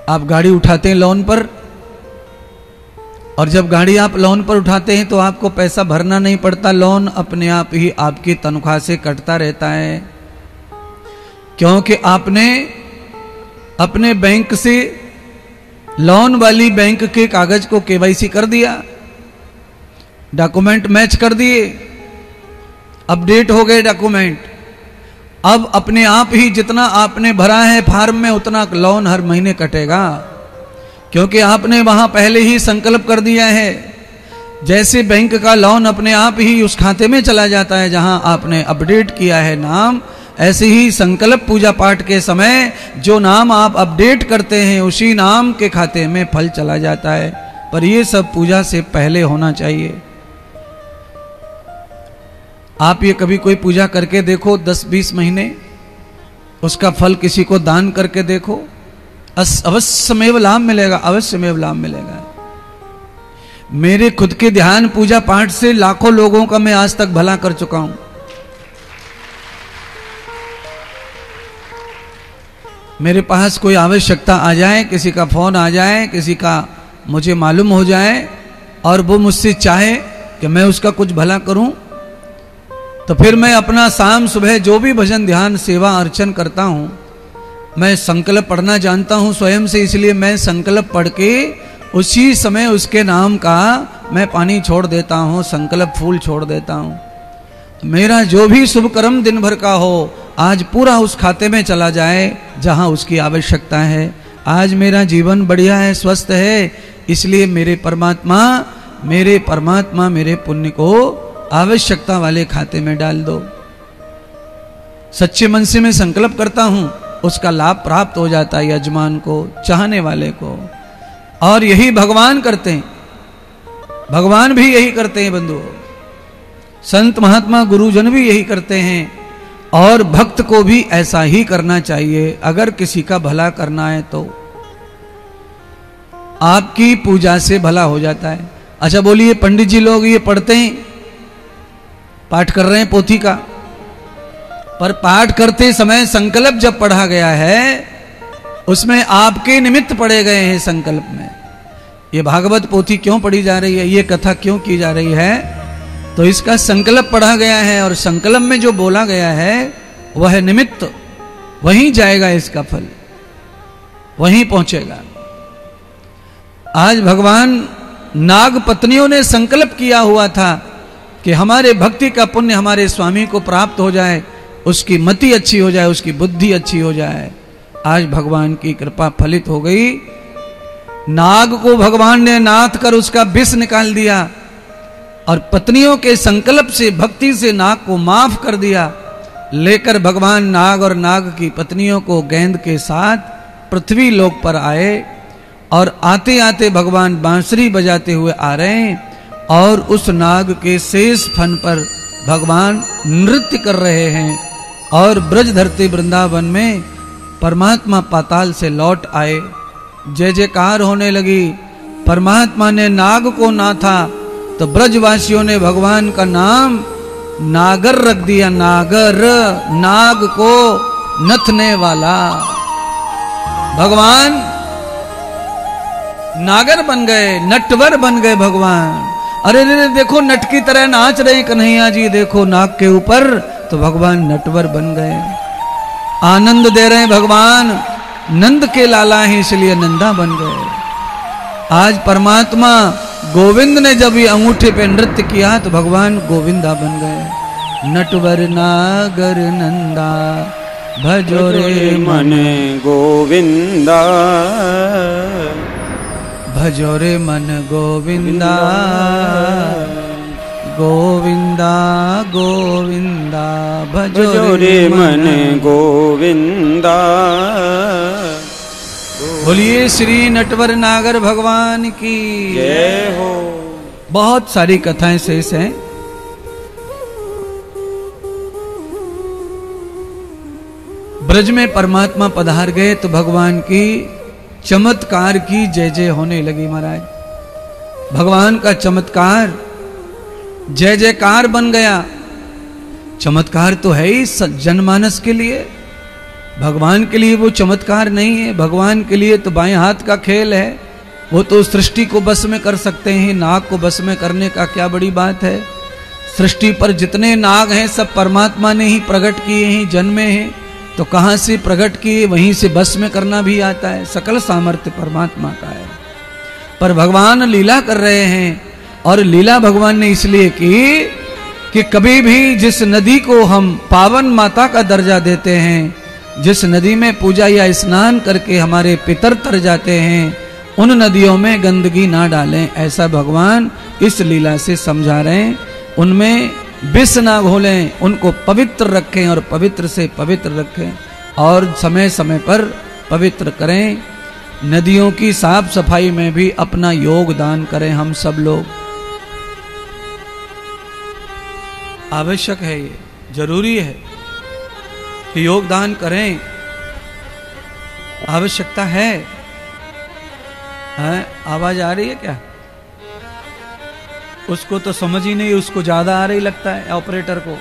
आप गाड़ी उठाते हैं लोन पर, और जब गाड़ी आप लोन पर उठाते हैं तो आपको पैसा भरना नहीं पड़ता, लोन अपने आप ही आपकी तनख्वाह से कटता रहता है, क्योंकि आपने अपने बैंक से लोन वाली बैंक के कागज को केवाईसी कर दिया, डॉक्यूमेंट मैच कर दिए, अपडेट हो गए डॉक्यूमेंट। अब अपने आप ही जितना आपने भरा है फार्म में उतना लोन हर महीने कटेगा, क्योंकि आपने वहां पहले ही संकल्प कर दिया है। जैसे बैंक का लोन अपने आप ही उस खाते में चला जाता है जहां आपने अपडेट किया है नाम, ऐसे ही संकल्प पूजा पाठ के समय जो नाम आप अपडेट करते हैं उसी नाम के खाते में फल चला जाता है। पर ये सब पूजा से पहले होना चाहिए। आप ये कभी कोई पूजा करके देखो 10-20 महीने, उसका फल किसी को दान करके देखो, अवश्यमेव लाभ मिलेगा, अवश्यमेव लाभ मिलेगा। मेरे खुद के ध्यान पूजा पाठ से लाखों लोगों का मैं आज तक भला कर चुका हूं। मेरे पास कोई आवश्यकता आ जाए, किसी का फोन आ जाए, किसी का मुझे मालूम हो जाए और वो मुझसे चाहे कि मैं उसका कुछ भला करूं, तो फिर मैं अपना शाम सुबह जो भी भजन ध्यान सेवा अर्चन करता हूं, मैं संकल्प पढ़ना जानता हूं स्वयं से, इसलिए मैं संकल्प पढ़ के उसी समय उसके नाम का मैं पानी छोड़ देता हूं, संकल्प फूल छोड़ देता हूं। मेरा जो भी शुभ कर्म दिन भर का हो आज पूरा उस खाते में चला जाए जहां उसकी आवश्यकता है। आज मेरा जीवन बढ़िया है, स्वस्थ है, इसलिए मेरे परमात्मा मेरे पुण्य को आवश्यकता वाले खाते में डाल दो। सच्चे मन से मैं संकल्प करता हूं, उसका लाभ प्राप्त हो जाता है यजमान को, चाहने वाले को। और यही भगवान करते हैं, भगवान भी यही करते हैं बंधुओं, संत महात्मा गुरुजन भी यही करते हैं, और भक्त को भी ऐसा ही करना चाहिए। अगर किसी का भला करना है तो आपकी पूजा से भला हो जाता है। अच्छा बोलिए, पंडित जी लोग ये पढ़ते हैं, पाठ कर रहे हैं पोथी का, पर पाठ करते समय संकल्प जब पढ़ा गया है उसमें आपके निमित्त पढ़े गए हैं संकल्प में। ये भागवत पोथी क्यों पढ़ी जा रही है, ये कथा क्यों की जा रही है, तो इसका संकल्प पढ़ा गया है, और संकल्प में जो बोला गया है वह निमित्त वहीं जाएगा, इसका फल वहीं पहुंचेगा। आज भगवान नाग पत्नियों ने संकल्प किया हुआ था कि हमारे भक्ति का पुण्य हमारे स्वामी को प्राप्त हो जाए, उसकी मति अच्छी हो जाए, उसकी बुद्धि अच्छी हो जाए। आज भगवान की कृपा फलित हो गई। नाग को भगवान ने नाथ कर उसका विष निकाल दिया, और पत्नियों के संकल्प से भक्ति से नाग को माफ कर दिया। लेकर भगवान नाग और नाग की पत्नियों को गेंद के साथ पृथ्वी लोक पर आए, और आते आते भगवान बांसुरी बजाते हुए आ रहे हैं, और उस नाग के शेष फन पर भगवान नृत्य कर रहे हैं। और ब्रज धरती वृंदावन में परमात्मा पाताल से लौट आए, जय जयकार होने लगी। परमात्मा ने नाग को नाथा तो ब्रजवासियों ने भगवान का नाम नागर रख दिया। नागर, नाग को नथने वाला। भगवान नागर बन गए, नटवर बन गए भगवान। अरे देखो नट की तरह नाच रहे कन्हैया जी, देखो नाग के ऊपर, तो भगवान नटवर बन गए, आनंद दे रहे भगवान। नंद के लाला हैं इसलिए नंदा बन गए। आज परमात्मा गोविंद ने जब ये अंगूठे पे नृत्य किया तो भगवान गोविंदा बन गए। नटवर नागर नंदा भजो रे मन गोविंदा, भजो रे मन गोविंदा, गोविंदा गोविंदा भजो रे मन गोविंदा। बोलिए श्री नटवर नागर भगवान की जय हो। बहुत सारी कथाएं शेष हैं। ब्रज में परमात्मा पधार गए तो भगवान की चमत्कार की जय जय होने लगी महाराज। भगवान का चमत्कार जय जयकार बन गया। चमत्कार तो है ही जनमानस के लिए, भगवान के लिए वो चमत्कार नहीं है। भगवान के लिए तो बाएं हाथ का खेल है। वो तो सृष्टि को बस में कर सकते हैं। नाग को बस में करने का क्या बड़ी बात है। सृष्टि पर जितने नाग हैं सब परमात्मा ने ही प्रकट किए हैं, जन्मे हैं। तो कहाँ से प्रकट किए, वहीं से बस में करना भी आता है। सकल सामर्थ्य परमात्मा का है। पर भगवान लीला कर रहे हैं, और लीला भगवान ने इसलिए की कि कभी भी जिस नदी को हम पावन माता का दर्जा देते हैं, जिस नदी में पूजा या स्नान करके हमारे पितर तर जाते हैं, उन नदियों में गंदगी ना डालें, ऐसा भगवान इस लीला से समझा रहे हैं। उनमें विष ना घोलें, उनको पवित्र रखें और पवित्र से पवित्र रखें, और समय समय पर पवित्र करें। नदियों की साफ सफाई में भी अपना योगदान करें। हम सब लोग आवश्यक है, ये जरूरी है कि योगदान करें। आवश्यकता है। आवाज आ रही है क्या? उसको तो समझ ही नहीं, उसको ज्यादा आ रही लगता है ऑपरेटर को।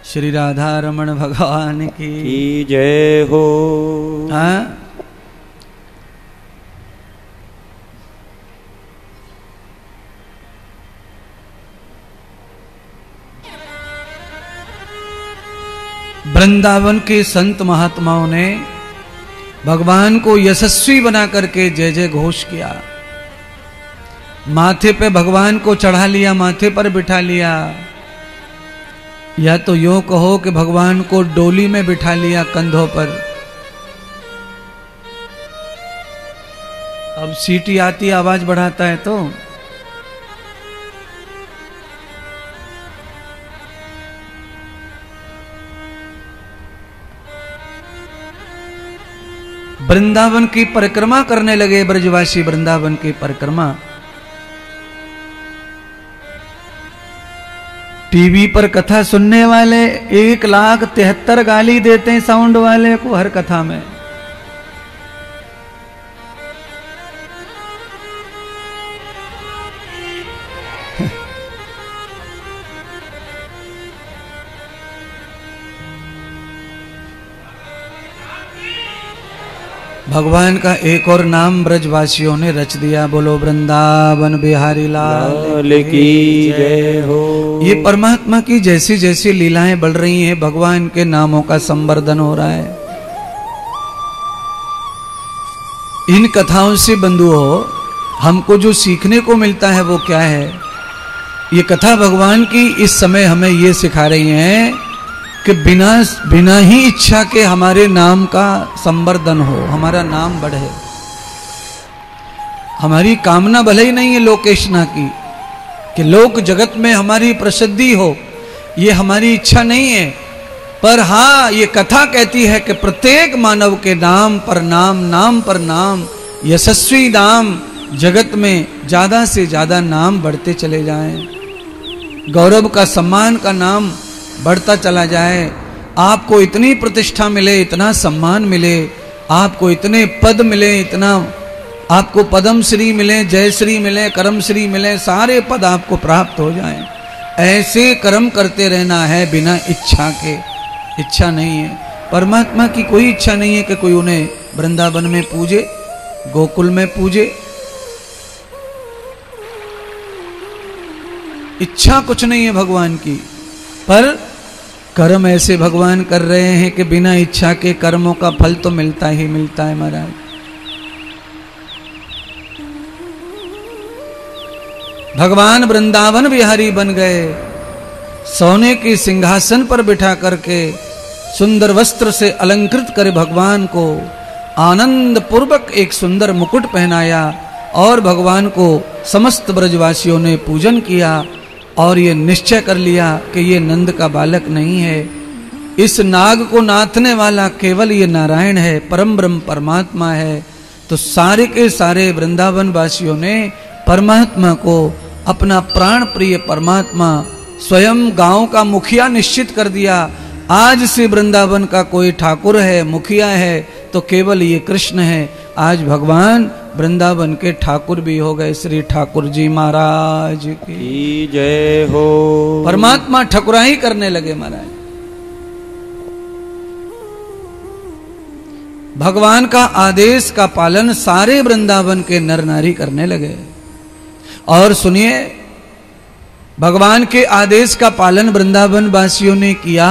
श्री राधा रमण भगवान की जय हो। हाँ, वृंदावन के संत महात्माओं ने भगवान को यशस्वी बना करके जय जय घोष किया। माथे पे भगवान को चढ़ा लिया, माथे पर बिठा लिया, या तो यूं कहो कि भगवान को डोली में बिठा लिया, कंधों पर। अब सीटी आती, आवाज बढ़ाता है तो वृंदावन की परिक्रमा करने लगे। ब्रजवासी वृंदावन की परिक्रमा। टीवी पर कथा सुनने वाले 1,73,000 गाली देते हैं साउंड वाले को हर कथा में। भगवान का एक और नाम ब्रजवासियों ने रच दिया। बोलो वृंदावन बिहारी लाल की जय हो। ये परमात्मा की जैसी जैसी लीलाएं बढ़ रही हैं, भगवान के नामों का संवर्धन हो रहा है। इन कथाओं से बंधुओं, हमको जो सीखने को मिलता है वो क्या है? ये कथा भगवान की इस समय हमें ये सिखा रही हैं कि बिना ही इच्छा के हमारे नाम का संवर्धन हो, हमारा नाम बढ़े। हमारी कामना भले ही नहीं है लोकेशना की कि लोक जगत में हमारी प्रसिद्धि हो, ये हमारी इच्छा नहीं है। पर हाँ, ये कथा कहती है कि प्रत्येक मानव के नाम पर नाम, नाम पर नाम, यशस्वी नाम जगत में ज्यादा से ज्यादा नाम बढ़ते चले जाएं। गौरव का, सम्मान का नाम बढ़ता चला जाए। आपको इतनी प्रतिष्ठा मिले, इतना सम्मान मिले, आपको इतने पद मिले, इतना आपको पद्म श्री मिले, जय श्री मिले, कर्म श्री मिले, सारे पद आपको प्राप्त हो जाएं। ऐसे कर्म करते रहना है बिना इच्छा के। इच्छा नहीं है, परमात्मा की कोई इच्छा नहीं है कि कोई उन्हें वृंदावन में पूजे, गोकुल में पूजे। इच्छा कुछ नहीं है भगवान की, पर कर्म ऐसे भगवान कर रहे हैं कि बिना इच्छा के कर्मों का फल तो मिलता ही मिलता है महाराज। भगवान वृंदावन बिहारी बन गए। सोने के सिंहासन पर बिठा करके सुंदर वस्त्र से अलंकृत कर भगवान को आनंद पूर्वक एक सुंदर मुकुट पहनाया और भगवान को समस्त ब्रजवासियों ने पूजन किया और ये निश्चय कर लिया कि ये नंद का बालक नहीं है, इस नाग को नाथने वाला केवल ये नारायण है, परम ब्रह्म परमात्मा है। तो सारे के सारे वृंदावन वासियों ने परमात्मा को अपना प्राण प्रिय परमात्मा स्वयं गांव का मुखिया निश्चित कर दिया आज से वृंदावन का कोई ठाकुर है, मुखिया है, तो केवल ये कृष्ण है। आज भगवान वृंदावन के ठाकुर भी हो गए। श्री ठाकुर जी महाराज की जय हो। परमात्मा ठकुराई करने लगे महाराज। भगवान का आदेश का पालन सारे वृंदावन के नर नारी करने लगे। और सुनिए, भगवान के आदेश का पालन वृंदावन वासियों ने किया,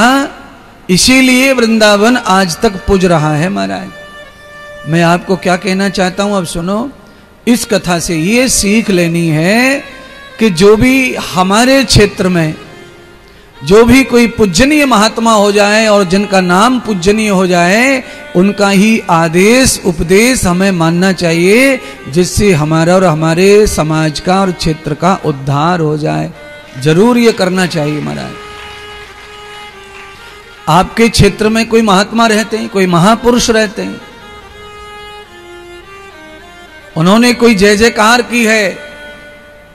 इसीलिए वृंदावन आज तक पूज रहा है महाराज। मैं आपको क्या कहना चाहता हूं, अब सुनो। इस कथा से ये सीख लेनी है कि जो भी हमारे क्षेत्र में जो भी कोई पूजनीय महात्मा हो जाए और जिनका नाम पूजनीय हो जाए, उनका ही आदेश उपदेश हमें मानना चाहिए, जिससे हमारा और हमारे समाज का और क्षेत्र का उद्धार हो जाए। जरूर ये करना चाहिए महाराज। आपके क्षेत्र में कोई महात्मा रहते हैं, कोई महापुरुष रहते हैं, उन्होंने कोई जय जयकार की है,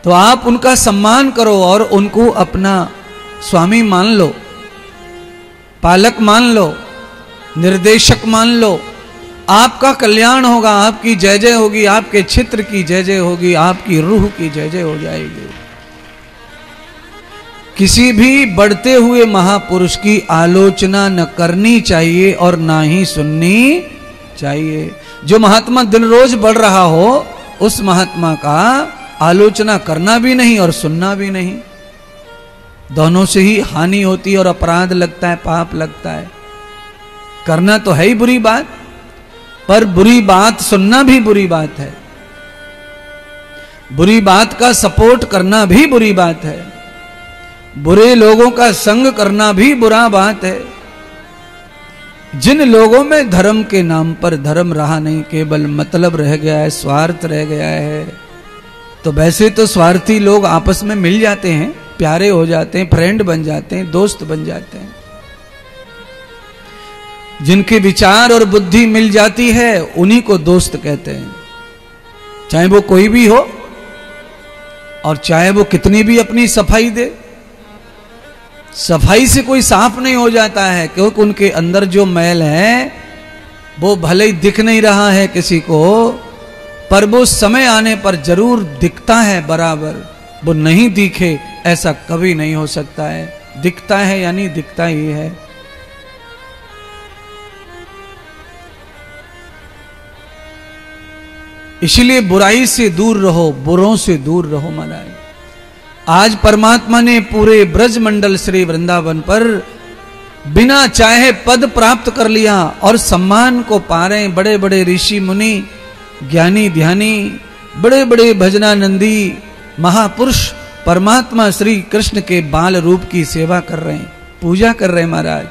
तो आप उनका सम्मान करो और उनको अपना स्वामी मान लो, पालक मान लो, निर्देशक मान लो। आपका कल्याण होगा, आपकी जय जय होगी, आपके क्षेत्र की जय जय होगी, आपकी रूह की जय जय हो जाएगी। किसी भी बढ़ते हुए महापुरुष की आलोचना न करनी चाहिए और ना ही सुननी चाहिए। जो महात्मा दिन रोज बढ़ रहा हो, उस महात्मा का आलोचना करना भी नहीं और सुनना भी नहीं। दोनों से ही हानि होती है और अपराध लगता है, पाप लगता है। करना तो है ही बुरी बात, पर बुरी बात सुनना भी बुरी बात है। बुरी बात का सपोर्ट करना भी बुरी बात है। बुरे लोगों का संग करना भी बुरा बात है। जिन लोगों में धर्म के नाम पर धर्म रहा नहीं, केवल मतलब रह गया है, स्वार्थ रह गया है, तो वैसे तो स्वार्थी लोग आपस में मिल जाते हैं, प्यारे हो जाते हैं, फ्रेंड बन जाते हैं, दोस्त बन जाते हैं। जिनके विचार और बुद्धि मिल जाती है, उन्हीं को दोस्त कहते हैं। चाहे वो कोई भी हो और चाहे वो कितनी भी अपनी सफाई दे। सफाई से कोई साफ नहीं हो जाता है, क्योंकि उनके अंदर जो मैल है वो भले ही दिख नहीं रहा है किसी को, पर वो समय आने पर जरूर दिखता है बराबर। वो नहीं दिखे ऐसा कभी नहीं हो सकता है। दिखता है यानी दिखता ही है। इसलिए बुराई से दूर रहो, बुरों से दूर रहो महाराज। आज परमात्मा ने पूरे ब्रज मंडल श्री वृंदावन पर बिना चाहे पद प्राप्त कर लिया और सम्मान को पा रहे हैं। बड़े बड़े ऋषि मुनि, ज्ञानी ध्यानी, बड़े बड़े भजनानंदी महापुरुष परमात्मा श्री कृष्ण के बाल रूप की सेवा कर रहे हैं, पूजा कर रहे हैं महाराज।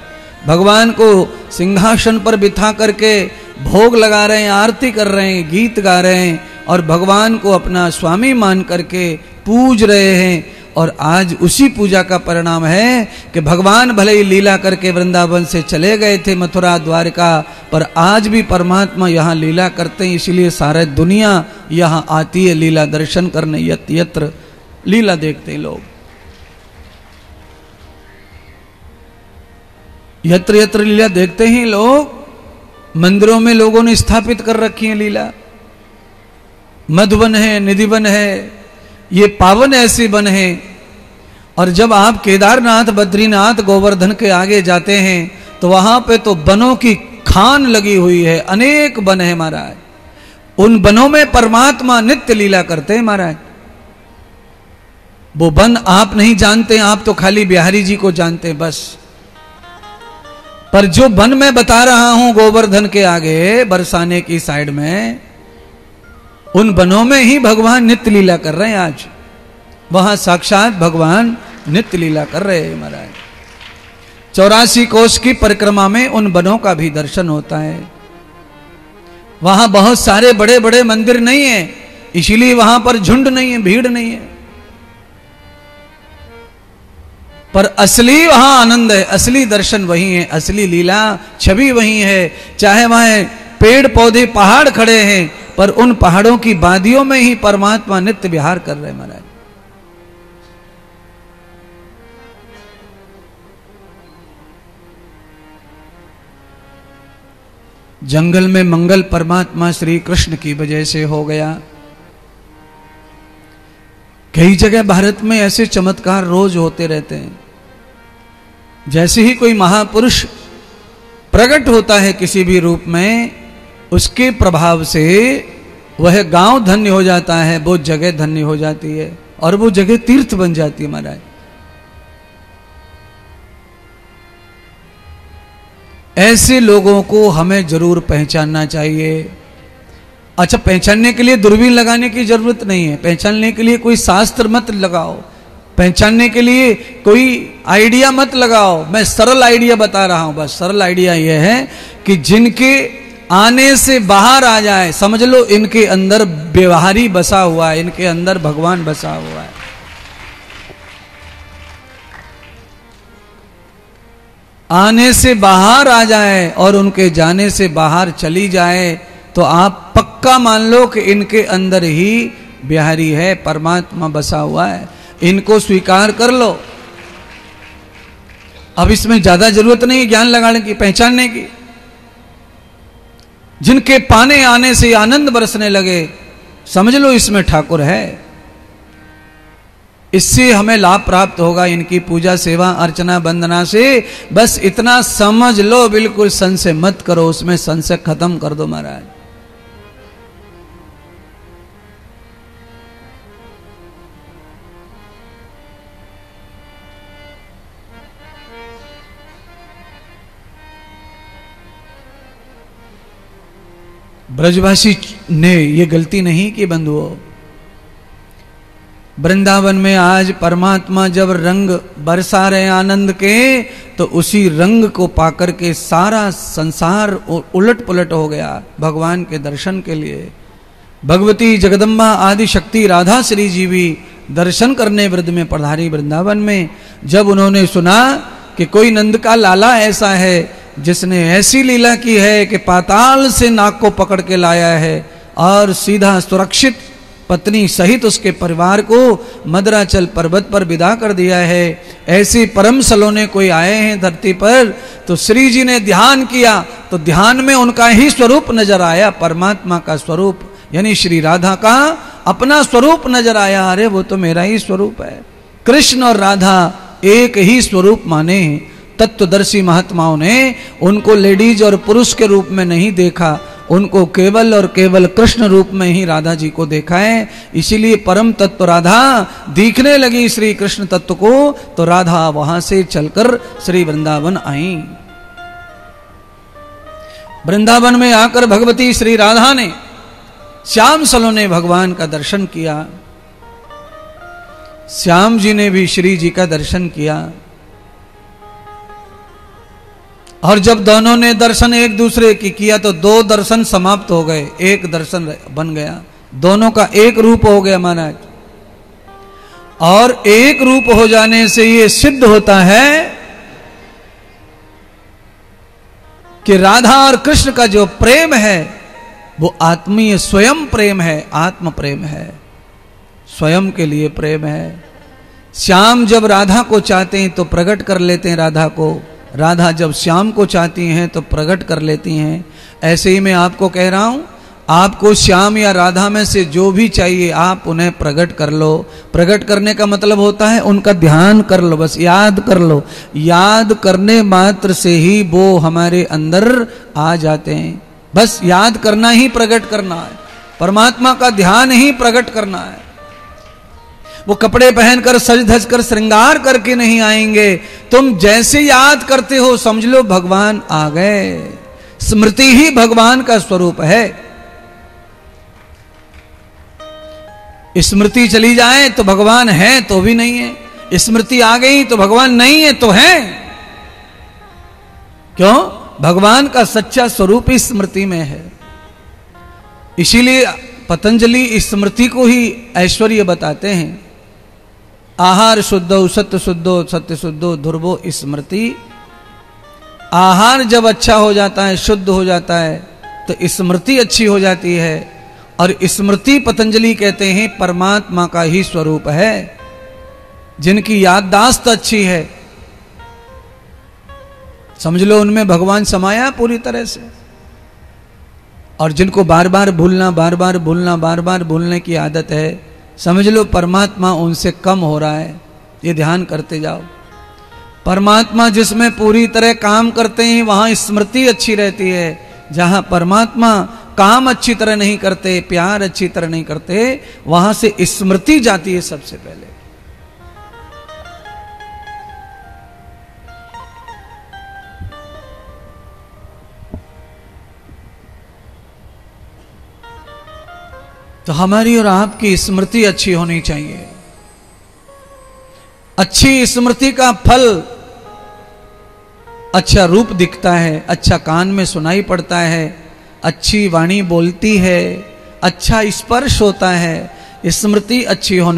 भगवान को सिंहासन पर बिठा करके भोग लगा रहे हैं, आरती कर रहे हैं, गीत गा रहे हैं और भगवान को अपना स्वामी मान करके पूज रहे हैं। और आज उसी पूजा का परिणाम है कि भगवान भले ही लीला करके वृंदावन से चले गए थे मथुरा द्वारका, पर आज भी परमात्मा यहाँ लीला करते हैं। इसलिए सारे दुनिया यहाँ आती है लीला दर्शन करने। यत्र यत्र लीला देखते हैं लोग, यत्र यत्र लीला देखते हैं लोग। मंदिरों में लोगों ने स्थापित कर रखी है लीला। मधुवन है, निधिवन है, ये पावन ऐसे वन हैं। और जब आप केदारनाथ, बद्रीनाथ, गोवर्धन के आगे जाते हैं तो वहां पे तो वनों की खान लगी हुई है, अनेक वन है महाराज। उन वनों में परमात्मा नित्य लीला करते हैं महाराज। वो वन आप नहीं जानते, आप तो खाली बिहारी जी को जानते हैं बस। पर जो वन मैं बता रहा हूं गोवर्धन के आगे बरसाने की साइड में, उन वनों में ही भगवान नित्य लीला कर रहे हैं। आज वहां साक्षात भगवान नित्य लीला कर रहे हैं महाराज। 84 कोष की परिक्रमा में उन वनों का भी दर्शन होता है। वहां बहुत सारे बड़े बड़े मंदिर नहीं है, इसीलिए वहां पर झुंड नहीं है, भीड़ नहीं है, पर असली वहां आनंद है, असली दर्शन वही है, असली लीला छवि वही है। चाहे वहां पेड़ पौधे पहाड़ खड़े हैं, पर उन पहाड़ों की वादियों में ही परमात्मा नित्य विहार कर रहे हैं महाराज। जंगल में मंगल परमात्मा श्री कृष्ण की वजह से हो गया। कई जगह भारत में ऐसे चमत्कार रोज होते रहते हैं। जैसे ही कोई महापुरुष प्रकट होता है किसी भी रूप में, उसके प्रभाव से वह गांव धन्य हो जाता है, वो जगह धन्य हो जाती है और वो जगह तीर्थ बन जाती है महाराज। ऐसे लोगों को हमें जरूर पहचानना चाहिए। अच्छा, पहचानने के लिए दूरबीन लगाने की जरूरत नहीं है, पहचानने के लिए कोई शास्त्र मत लगाओ, पहचानने के लिए कोई आइडिया मत लगाओ। मैं सरल आइडिया बता रहा हूं, बस सरल आइडिया यह है कि जिनके आने से बाहर आ जाए, समझ लो इनके अंदर व्यवहारी बसा हुआ है, इनके अंदर भगवान बसा हुआ है। आने से बाहर आ जाए और उनके जाने से बाहर चली जाए तो आप पक्का मान लो कि इनके अंदर ही बिहारी है, परमात्मा बसा हुआ है। इनको स्वीकार कर लो। अब इसमें ज्यादा जरूरत नहीं है ज्ञान लगाने की, पहचानने की। जिनके पाने आने से आनंद बरसने लगे, समझ लो इसमें ठाकुर है। इससे हमें लाभ प्राप्त होगा, इनकी पूजा सेवा अर्चना वंदना से। बस इतना समझ लो, बिल्कुल संशय मत करो, उसमें संशय खत्म कर दो महाराज। ब्रजवासी ने ये गलती नहीं की बंधुओं। वृंदावन में आज परमात्मा जब रंग बरसा रहे आनंद के, तो उसी रंग को पाकर के सारा संसार उलट पुलट हो गया भगवान के दर्शन के लिए। भगवती जगदम्बा आदि शक्ति राधा श्री जी भी दर्शन करने वृंद में पधारी वृंदावन में। जब उन्होंने सुना कि कोई नंद का लाला ऐसा है जिसने ऐसी लीला की है कि पाताल से नाक को पकड़ के लाया है और सीधा सुरक्षित पत्नी सहित उसके परिवार को मदराचल पर्वत पर विदा कर दिया है, ऐसे परम सलोने कोई आए हैं धरती पर, तो श्री जी ने ध्यान किया तो ध्यान में उनका ही स्वरूप नजर आया, परमात्मा का स्वरूप, यानी श्री राधा का अपना स्वरूप नजर आया। अरे वो तो मेरा ही स्वरूप है। कृष्ण और राधा एक ही स्वरूप माने। तत्वदर्शी महात्माओं ने उनको लेडीज और पुरुष के रूप में नहीं देखा, उनको केवल और केवल कृष्ण रूप में ही राधा जी को देखा है। इसीलिए परम तत्व राधा दिखने लगी श्री कृष्ण तत्व को, तो राधा वहां से चलकर श्री वृंदावन आई। वृंदावन में आकर भगवती श्री राधा ने श्याम सलोने भगवान का दर्शन किया। श्याम जी ने भी श्री जी का दर्शन किया। और जब दोनों ने दर्शन एक दूसरे की किया तो दो दर्शन समाप्त हो गए, एक दर्शन बन गया, दोनों का एक रूप हो गया महाराज। और एक रूप हो जाने से ये सिद्ध होता है कि राधा और कृष्ण का जो प्रेम है वो आत्मीय स्वयं प्रेम है, आत्म प्रेम है, स्वयं के लिए प्रेम है। श्याम जब राधा को चाहते हैं तो प्रकट कर लेते हैं राधा को, राधा जब श्याम को चाहती हैं तो प्रकट कर लेती हैं। ऐसे ही मैं आपको कह रहा हूं, आपको श्याम या राधा में से जो भी चाहिए आप उन्हें प्रकट कर लो। प्रकट करने का मतलब होता है उनका ध्यान कर लो, बस याद कर लो। याद करने मात्र से ही वो हमारे अंदर आ जाते हैं। बस याद करना ही प्रकट करना है, परमात्मा का ध्यान ही प्रकट करना है। वो कपड़े पहनकर सज धज कर श्रृंगार करके नहीं आएंगे। तुम जैसे याद करते हो समझ लो भगवान आ गए। स्मृति ही भगवान का स्वरूप है। स्मृति चली जाए तो भगवान है तो भी नहीं है, स्मृति आ गई तो भगवान नहीं है तो है। क्यों? भगवान का सच्चा स्वरूप इस स्मृति में है। इसीलिए पतंजलि इस स्मृति को ही ऐश्वर्य बताते हैं। आहार शुद्धो सत्य शुद्धो सत्य शुद्धो ध्रुवो स्मृति। आहार जब अच्छा हो जाता है, शुद्ध हो जाता है, तो स्मृति अच्छी हो जाती है। और स्मृति पतंजलि कहते हैं परमात्मा का ही स्वरूप है। जिनकी याददाश्त अच्छी है समझ लो उनमें भगवान समाया पूरी तरह से। और जिनको बार बार भूलना, बार बार भूलना, बार बार भूलने की आदत है, समझ लो परमात्मा उनसे कम हो रहा है। ये ध्यान करते जाओ। परमात्मा जिसमें पूरी तरह काम करते हैं वहां स्मृति अच्छी रहती है। जहां परमात्मा काम अच्छी तरह नहीं करते, प्यार अच्छी तरह नहीं करते, वहां से स्मृति जाती है सबसे पहले। तो हमारी और आपकी स्मृति अच्छी होनी चाहिए। अच्छी स्मृति का फल अच्छा रूप दिखता है, अच्छा कान में सुनाई पड़ता है, अच्छी वाणी बोलती है, अच्छा स्पर्श होता है। स्मृति अच्छी होने